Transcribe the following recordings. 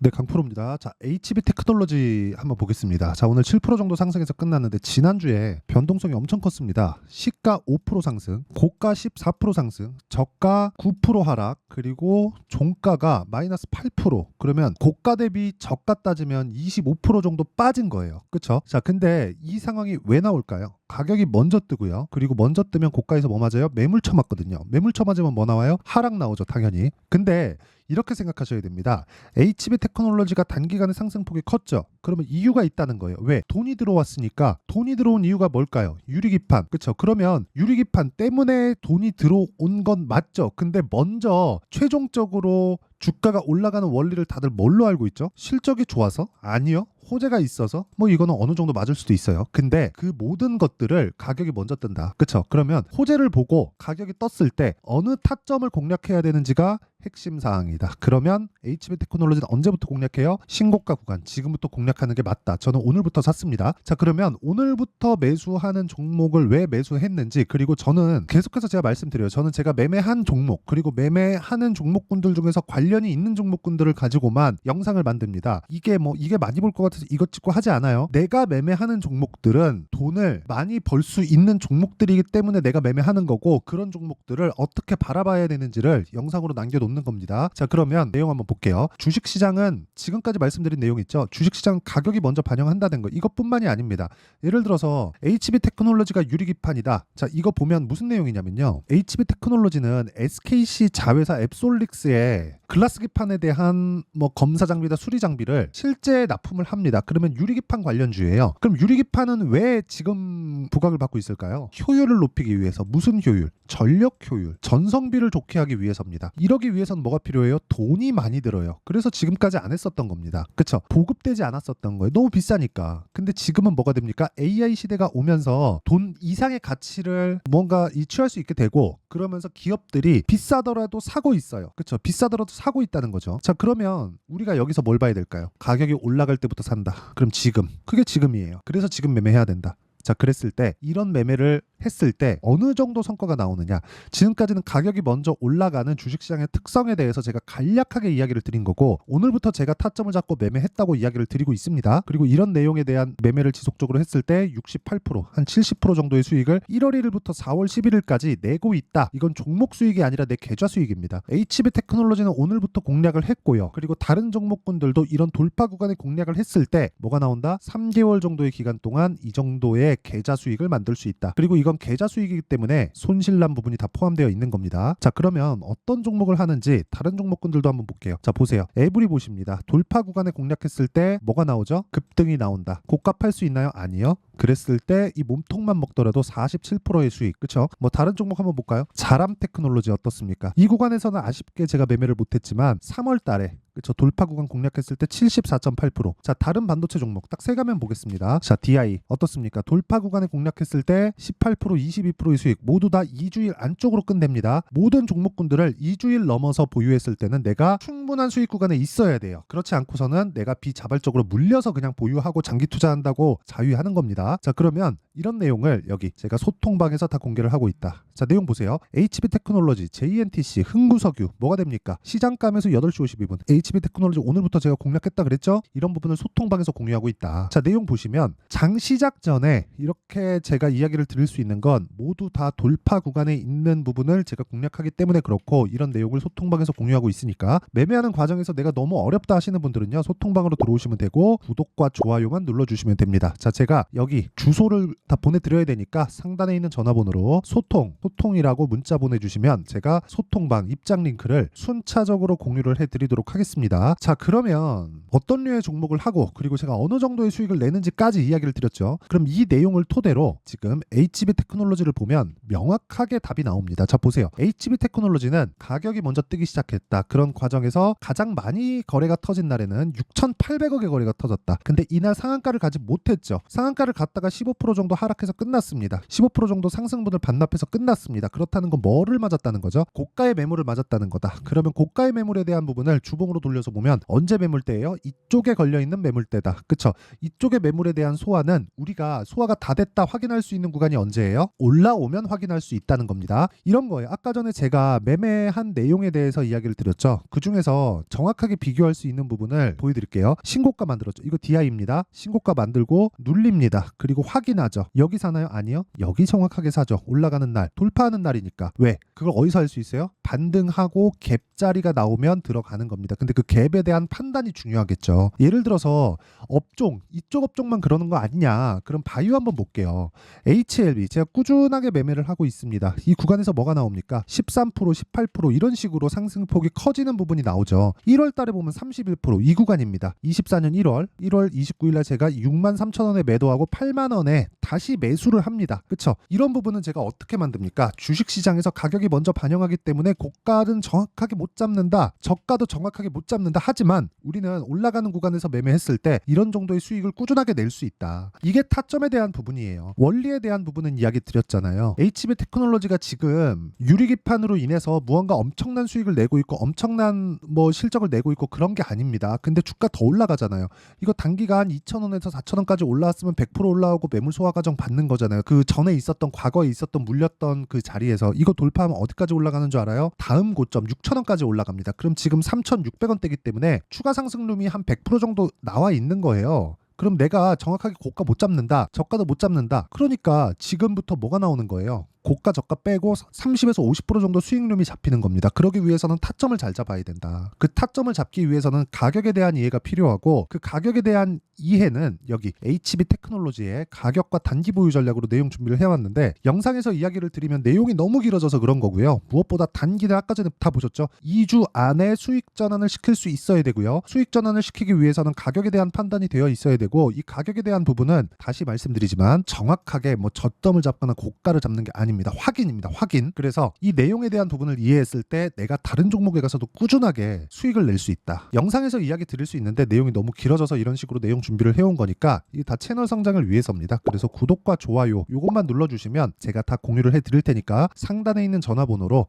네, 강프로입니다. 자, HB 테크놀로지 한번 보겠습니다. 자, 오늘 7% 정도 상승해서 끝났는데 지난주에 변동성이 엄청 컸습니다. 시가 5% 상승, 고가 14% 상승, 저가 9% 하락, 그리고 종가가 마이너스 8%. 그러면 고가 대비 저가 따지면 25% 정도 빠진 거예요. 그쵸? 자, 근데 이 상황이 왜 나올까요? 가격이 먼저 뜨고요. 그리고 먼저 뜨면 고가에서 뭐 맞아요? 매물쳐 맞거든요. 매물쳐 맞으면 뭐 나와요? 하락 나오죠, 당연히. 근데 이렇게 생각하셔야 됩니다. HB 테크놀로지가 단기간에 상승폭이 컸죠. 그러면 이유가 있다는 거예요. 왜? 돈이 들어왔으니까. 돈이 들어온 이유가 뭘까요? 유리기판. 그쵸? 그러면 유리기판 때문에 돈이 들어온 건 맞죠. 근데 먼저 최종적으로 주가가 올라가는 원리를 다들 뭘로 알고 있죠? 실적이 좋아서? 아니요. 호재가 있어서 뭐 이거는 어느 정도 맞을 수도 있어요. 근데 그 모든 것들을 가격이 먼저 뜬다. 그쵸? 그러면 호재를 보고 가격이 떴을 때 어느 타점을 공략해야 되는지가 핵심 사항이다. 그러면 HB 테크놀로지는 언제부터 공략해요? 신고가 구간. 지금부터 공략하는 게 맞다. 저는 오늘부터 샀습니다. 자, 그러면 오늘부터 매수하는 종목을 왜 매수했는지, 그리고 저는 계속해서 제가 말씀드려요. 저는 제가 매매한 종목, 그리고 매매하는 종목군들 중에서 관련이 있는 종목군들을 가지고만 영상을 만듭니다. 이게 많이 볼 것 같아서 이것 찍고 하지 않아요. 내가 매매하는 종목들은 돈을 많이 벌 수 있는 종목들이기 때문에 내가 매매하는 거고, 그런 종목들을 어떻게 바라봐야 되는지를 영상으로 남겨놓는 겁니다. 자, 그러면 내용 한번 볼게요. 주식시장은 지금까지 말씀드린 내용 있죠. 주식시장 가격이 먼저 반영한다는 거, 이것뿐만이 아닙니다. 예를 들어서 HB 테크놀로지가 유리기판이다. 자, 이거 보면 무슨 내용이냐면요. HB 테크놀로지는 SKC 자회사 앱솔릭스의 글라스 기판에 대한 검사 장비나 수리 장비를 실제 납품을 합니다. 그러면 유리기판 관련주예요. 그럼 유리기판은 왜 지금 부각을 받고 있을까요? 효율을 높이기 위해서. 무슨 효율? 전력 효율, 전성비를 좋게 하기 위해서입니다. 이러기 위해서는 뭐가 필요해요? 돈이 많이 들어요. 그래서 지금까지 안 했었던 겁니다. 그쵸? 보급되지 않았었던 거예요. 너무 비싸니까. 근데 지금은 뭐가 됩니까? AI 시대가 오면서 돈 이상의 가치를 뭔가 취할 수 있게 되고, 그러면서 기업들이 비싸더라도 사고 있어요. 그쵸? 비싸더라도 사고 있다는 거죠. 자, 그러면 우리가 여기서 뭘 봐야 될까요? 가격이 올라갈 때부터 산다. 그럼 지금. 그게 지금이에요. 그래서 지금 매매해야 된다. 자, 그랬을 때 이런 매매를 했을 때 어느 정도 성과가 나오느냐. 지금까지는 가격이 먼저 올라가는 주식시장의 특성에 대해서 제가 간략하게 이야기를 드린 거고, 오늘부터 제가 타점을 잡고 매매했다고 이야기를 드리고 있습니다. 그리고 이런 내용에 대한 매매를 지속적으로 했을 때 68%, 한 70% 정도의 수익을 1월 1일부터 4월 11일까지 내고 있다. 이건 종목 수익이 아니라 내 계좌 수익입니다. HB 테크놀로지는 오늘부터 공략을 했고요. 그리고 다른 종목군들도 이런 돌파 구간에 공략을 했을 때 뭐가 나온다? 3개월 정도의 기간 동안 이 정도의 계좌 수익을 만들 수 있다. 그리고 이건 계좌 수익이기 때문에 손실난 부분이 다 포함되어 있는 겁니다. 자, 그러면 어떤 종목을 하는지 다른 종목군들도 한번 볼게요. 자, 보세요. 에브리 보십니다. 돌파 구간에 공략했을 때 뭐가 나오죠? 급등이 나온다. 고가 팔 수 있나요? 아니요. 그랬을 때 이 몸통만 먹더라도 47%의 수익. 그쵸? 다른 종목 한번 볼까요? 자람 테크놀로지 어떻습니까? 이 구간에서는 아쉽게 제가 매매를 못했지만 3월 달에 그쵸? 돌파 구간 공략했을 때 74.8%. 자, 다른 반도체 종목 딱 세 가면 보겠습니다. 자, DI 어떻습니까? 돌파 구간에 공략했을 때 18%, 22%의 수익. 모두 다 2주일 안쪽으로 끝냅니다. 모든 종목군들을 2주일 넘어서 보유했을 때는 내가 충분한 수익 구간에 있어야 돼요. 그렇지 않고서는 내가 비자발적으로 물려서 그냥 보유하고 장기 투자한다고 자유하는 겁니다. 자, 그러면 이런 내용을 여기 제가 소통방에서 다 공개를 하고 있다. 자, 내용 보세요. HB 테크놀로지, JNTC, 흥구석유 뭐가 됩니까? 시장감에서 8시 52분. HB 테크놀로지 오늘부터 제가 공략했다 그랬죠? 이런 부분을 소통방에서 공유하고 있다. 자, 내용 보시면 장 시작 전에 이렇게 제가 이야기를 드릴 수 있는 건 모두 다 돌파 구간에 있는 부분을 제가 공략하기 때문에 그렇고, 이런 내용을 소통방에서 공유하고 있으니까 매매하는 과정에서 내가 너무 어렵다 하시는 분들은요, 소통방으로 들어오시면 되고 구독과 좋아요만 눌러주시면 됩니다. 자, 제가 여기 주소를 다 보내드려야 되니까 상단에 있는 전화번호로 소통이라고 문자 보내주시면 제가 소통방 입장 링크를 순차적으로 공유를 해드리도록 하겠습니다. 자, 그러면 어떤 류의 종목을 하고, 그리고 제가 어느 정도의 수익을 내는지까지 이야기를 드렸죠. 그럼 이 내용을 토대로 지금 HB 테크놀로지를 보면 명확하게 답이 나옵니다. 자, 보세요. HB 테크놀로지는 가격이 먼저 뜨기 시작했다. 그런 과정에서 가장 많이 거래가 터진 날에는 6,800억의 거래가 터졌다. 근데 이날 상한가를 가지 못했죠. 상한가를 갔다가 15% 정도 하락해서 끝났습니다. 15% 정도 상승분을 반납해서 끝났습니다. 그렇다는 건 뭐를 맞았다는 거죠? 고가의 매물을 맞았다는 거다. 그러면 고가의 매물에 대한 부분을 주봉으로 돌려서 보면 언제 매물대예요? 이쪽에 걸려있는 매물대다. 그쵸? 이쪽의 매물에 대한 소화는 우리가 소화가 다 됐다 확인할 수 있는 구간이 언제예요? 올라오면 확인할 수 있다는 겁니다. 이런 거예요. 아까 전에 제가 매매한 내용에 대해서 이야기를 드렸죠. 그 중에서 정확하게 비교할 수 있는 부분을 보여드릴게요. 신고가 만들었죠. 이거 DI입니다. 신고가 만들고 눌립니다. 그리고 확인하죠. 여기 사나요? 아니요. 여기 정확하게 사죠. 올라가는 날, 돌파하는 날이니까. 왜? 그걸 어디서 할 수 있어요? 반등하고 갭 자리가 나오면 들어가는 겁니다. 근데 그 갭에 대한 판단이 중요하겠죠. 예를 들어서 업종, 이쪽 업종만 그러는 거 아니냐. 그럼 바이오 한번 볼게요. HLB 제가 꾸준하게 매매를 하고 있습니다. 이 구간에서 뭐가 나옵니까? 13%, 18% 이런 식으로 상승폭이 커지는 부분이 나오죠. 1월 달에 보면 31%이 구간입니다. 24년 1월 29일 날 제가 63,000원에 매도하고 8만 원에 다시 매수를 합니다. 그쵸? 이런 부분은 제가 어떻게 만듭니까? 주식시장에서 가격이 먼저 반영하기 때문에 고가는 정확하게 못 잡는다. 저가도 정확하게 못 잡는다. 하지만 우리는 올라가는 구간에서 매매했을 때 이런 정도의 수익을 꾸준하게 낼 수 있다. 이게 타점에 대한 부분이에요. 원리에 대한 부분은 이야기 드렸잖아요. HB 테크놀로지가 지금 유리기판으로 인해서 무언가 엄청난 수익을 내고 있고 엄청난 실적을 내고 있고 그런 게 아닙니다. 근데 주가 더 올라가잖아요. 이거 단기간 2,000원에서 4,000원까지 올라왔으면 100% 올라오고 매물 소화 과정 받는 거잖아요. 그 전에 있었던 과거에 있었던 물렸던 그 자리에서 이거 돌파하면 어디까지 올라가는 줄 알아요? 다음 고점 6,000원까지 올라갑니다. 그럼 지금 3,600원대이기 때문에 추가 상승룸이 한 100% 정도 나와 있는 거예요. 그럼 내가 정확하게 고가 못 잡는다, 저가도 못 잡는다. 그러니까 지금부터 뭐가 나오는 거예요? 고가 저가 빼고 30에서 50% 정도 수익률이 잡히는 겁니다. 그러기 위해서는 타점을 잘 잡아야 된다. 그 타점을 잡기 위해서는 가격에 대한 이해가 필요하고 그 가격에 대한 이해는 여기 HB 테크놀로지의 가격과 단기 보유 전략으로 내용 준비를 해왔는데 영상에서 이야기를 드리면 내용이 너무 길어져서 그런 거고요. 무엇보다 단기는 아까 전에 다 보셨죠? 2주 안에 수익 전환을 시킬 수 있어야 되고요. 수익 전환을 시키기 위해서는 가격에 대한 판단이 되어 있어야 되고 이 가격에 대한 부분은 다시 말씀드리지만 정확하게 저점을 잡거나 고가를 잡는 게 아닙니다. 확인입니다. 확인. 그래서 이 내용에 대한 부분을 이해했을 때 내가 다른 종목에 가서도 꾸준하게 수익을 낼 수 있다. 영상에서 이야기 드릴 수 있는데 내용이 너무 길어져서 이런 식으로 내용 준비를 해온 거니까 이게 다 채널 성장을 위해서입니다. 그래서 구독과 좋아요 요것만 눌러주시면 제가 다 공유를 해드릴 테니까 상단에 있는 전화번호로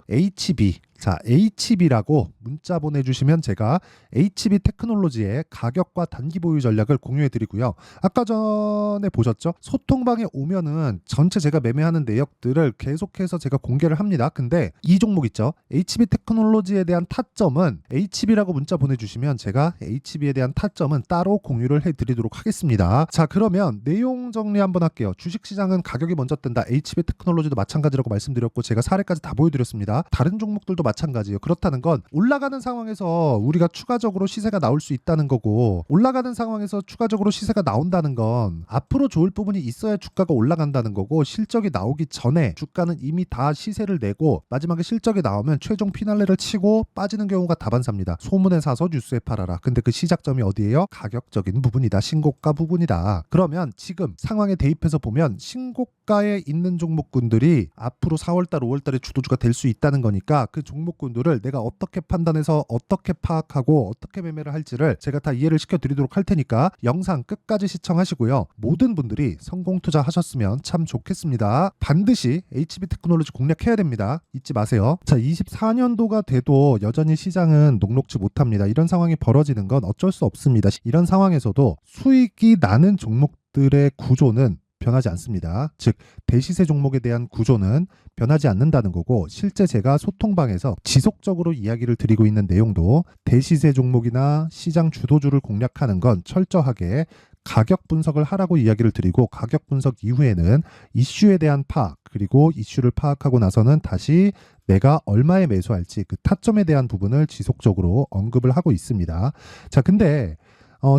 HB라고 문자 보내주시면 제가 HB 테크놀로지의 가격과 단기 보유 전략을 공유해드리고요. 아까 전에 보셨죠? 소통방에 오면은 전체 제가 매매하는 내역들을 계속해서 제가 공개를 합니다. 근데 이 종목 있죠? HB 테크놀로지에 대한 타점은 HB라고 문자 보내주시면 제가 HB에 대한 타점은 따로 공유를 해드리도록 하겠습니다. 자, 그러면 내용 정리 한번 할게요. 주식시장은 가격이 먼저 뜬다. HB 테크놀로지도 마찬가지라고 말씀드렸고 제가 사례까지 다 보여드렸습니다. 다른 종목들도 마찬가지예요. 그렇다는 건 올라가는 상황에서 우리가 추가적으로 시세가 나올 수 있다는 거고 올라가는 상황에서 추가적으로 시세가 나온다는 건 앞으로 좋을 부분이 있어야 주가가 올라간다는 거고 실적이 나오기 전에 주가는 이미 다 시세를 내고 마지막에 실적이 나오면 최종 피날레를 치고 빠지는 경우가 다반사입니다. 소문에 사서 뉴스에 팔아라. 근데 그 시작점이 어디예요? 가격적인 부분이다. 신고가 부분이다. 그러면 지금 상황에 대입해서 보면 신고가에 있는 종목군들이 앞으로 4월달 5월달에 주도주가 될 수 있다는 거니까 그 종목군들을 내가 어떻게 판단해서 어떻게 파악하고 어떻게 매매를 할지를 제가 다 이해를 시켜드리도록 할 테니까 영상 끝까지 시청하시고요. 모든 분들이 성공 투자하셨으면 참 좋겠습니다. 반드시 HB 테크놀로지 공략해야 됩니다. 잊지 마세요. 자, 24년도가 돼도 여전히 시장은 녹록지 못합니다. 이런 상황이 벌어지는 건 어쩔 수 없습니다. 이런 상황에서도 수익이 나는 종목들의 구조는 변하지 않습니다. 즉 대시세 종목에 대한 구조는 변하지 않는다는 거고 실제 제가 소통방에서 지속적으로 이야기를 드리고 있는 내용도 대시세 종목이나 시장 주도주를 공략하는 건 철저하게 가격 분석을 하라고 이야기를 드리고 가격 분석 이후에는 이슈에 대한 파악 그리고 이슈를 파악하고 나서는 다시 내가 얼마에 매수할지 그 타점에 대한 부분을 지속적으로 언급을 하고 있습니다. 자, 근데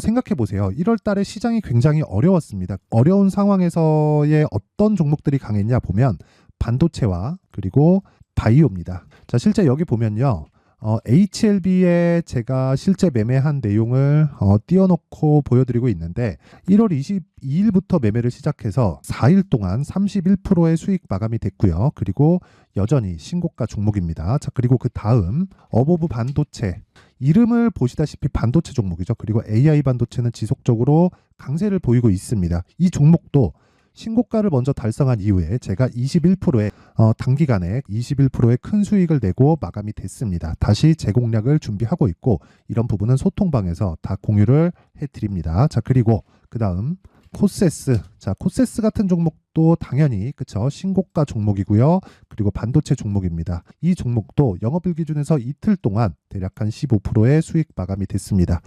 생각해 보세요. 1월 달에 시장이 굉장히 어려웠습니다. 어려운 상황에서의 어떤 종목들이 강했냐 보면 반도체와 그리고 바이오입니다. 자, 실제 여기 보면요. HLB에 제가 실제 매매한 내용을 띄워놓고 보여드리고 있는데 1월 22일부터 매매를 시작해서 4일 동안 31%의 수익 마감이 됐고요. 그리고 여전히 신고가 종목입니다. 자, 그리고 그 다음 어보브 반도체 이름을 보시다시피 반도체 종목이죠. 그리고 AI 반도체는 지속적으로 강세를 보이고 있습니다. 이 종목도 신고가를 먼저 달성한 이후에 제가 21%의 단기간에 21%의 큰 수익을 내고 마감이 됐습니다. 다시 재공략을 준비하고 있고 이런 부분은 소통방에서 다 공유를 해드립니다. 자, 그리고 그 다음 코세스. 자, 코세스 같은 종목도 당연히 그쵸, 신고가 종목이고요. 그리고 반도체 종목입니다. 이 종목도 영업일 기준에서 이틀 동안 대략 한 15%의 수익 마감이 됐습니다.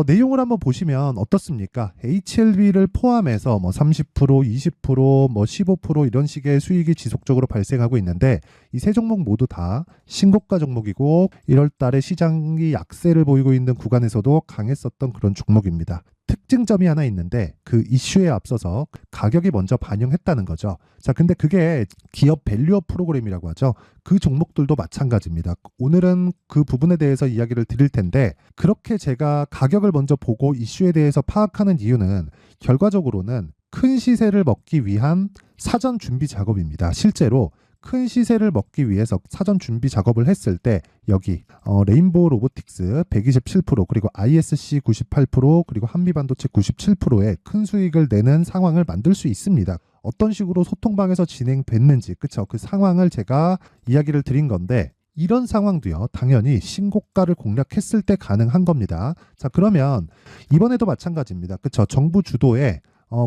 내용을 한번 보시면 어떻습니까? HLB를 포함해서 뭐 30%, 20%, 뭐 15% 이런 식의 수익이 지속적으로 발생하고 있는데 이 세 종목 모두 다 신고가 종목이고 1월 달에 시장이 약세를 보이고 있는 구간에서도 강했었던 그런 종목입니다. 특징점이 하나 있는데 그 이슈에 앞서서 가격이 먼저 반영했다는 거죠. 자, 근데 그게 기업 밸류업 프로그램이라고 하죠. 그 종목들도 마찬가지입니다. 오늘은 그 부분에 대해서 이야기를 드릴 텐데 그렇게 제가 가격을 먼저 보고 이슈에 대해서 파악하는 이유는 결과적으로는 큰 시세를 먹기 위한 사전 준비 작업입니다. 실제로 큰 시세를 먹기 위해서 사전 준비 작업을 했을 때 여기 레인보우 로보틱스 127% 그리고 ISC 98% 그리고 한미반도체 97%의 큰 수익을 내는 상황을 만들 수 있습니다. 어떤 식으로 소통방에서 진행됐는지 그쵸? 그 상황을 제가 이야기를 드린 건데 이런 상황도요 당연히 신고가를 공략했을 때 가능한 겁니다. 자, 그러면 이번에도 마찬가지입니다. 그쵸? 정부 주도의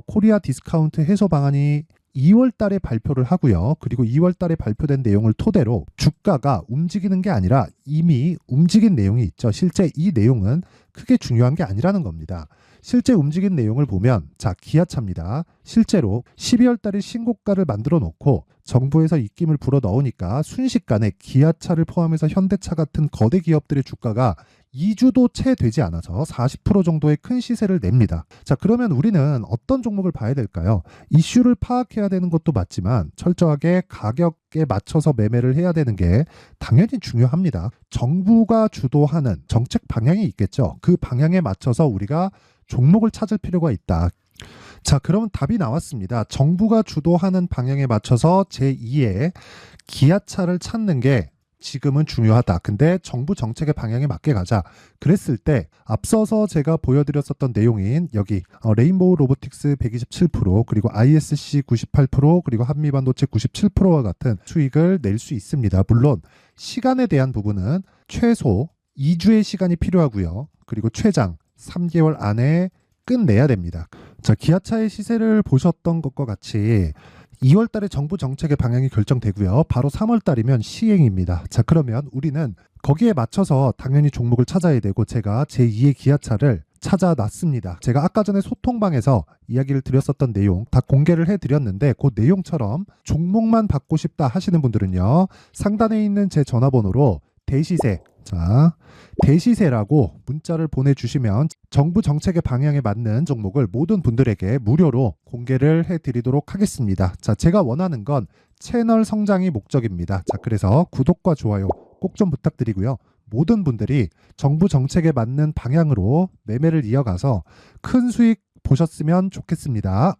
코리아 디스카운트 해소 방안이 2월 달에 발표를 하고요. 그리고 2월 달에 발표된 내용을 토대로 주가가 움직이는 게 아니라 이미 움직인 내용이 있죠. 실제 이 내용은 크게 중요한 게 아니라는 겁니다. 실제 움직인 내용을 보면 자, 기아차입니다. 실제로 12월 달에 신고가를 만들어 놓고 정부에서 입김을 불어 넣으니까 순식간에 기아차를 포함해서 현대차 같은 거대 기업들의 주가가 2주도 채 되지 않아서 40% 정도의 큰 시세를 냅니다. 자, 그러면 우리는 어떤 종목을 봐야 될까요? 이슈를 파악해야 되는 것도 맞지만 철저하게 가격에 맞춰서 매매를 해야 되는 게 당연히 중요합니다. 정부가 주도하는 정책 방향이 있겠죠. 그 방향에 맞춰서 우리가 종목을 찾을 필요가 있다. 자, 그러면 답이 나왔습니다. 정부가 주도하는 방향에 맞춰서 제2의 기아차를 찾는 게 지금은 중요하다. 근데 정부 정책의 방향에 맞게 가자. 그랬을 때 앞서서 제가 보여드렸었던 내용인 여기 레인보우 로보틱스 127% 그리고 ISC 98% 그리고 한미반도체 97%와 같은 수익을 낼 수 있습니다. 물론 시간에 대한 부분은 최소 2주의 시간이 필요하고요. 그리고 최장 3개월 안에 끝내야 됩니다. 자, 기아차의 시세를 보셨던 것과 같이 2월 달에 정부 정책의 방향이 결정되고요. 바로 3월 달이면 시행입니다. 자, 그러면 우리는 거기에 맞춰서 당연히 종목을 찾아야 되고 제가 제2의 기아차를 찾아놨습니다. 제가 아까 전에 소통방에서 이야기를 드렸었던 내용 다 공개를 해드렸는데 그 내용처럼 종목만 받고 싶다 하시는 분들은요. 상단에 있는 제 전화번호로 대시세, 자, 대시세라고 문자를 보내주시면 정부 정책의 방향에 맞는 종목을 모든 분들에게 무료로 공개를 해드리도록 하겠습니다. 자, 제가 원하는 건 채널 성장이 목적입니다. 자, 그래서 구독과 좋아요 꼭 좀 부탁드리고요. 모든 분들이 정부 정책에 맞는 방향으로 매매를 이어가서 큰 수익 보셨으면 좋겠습니다.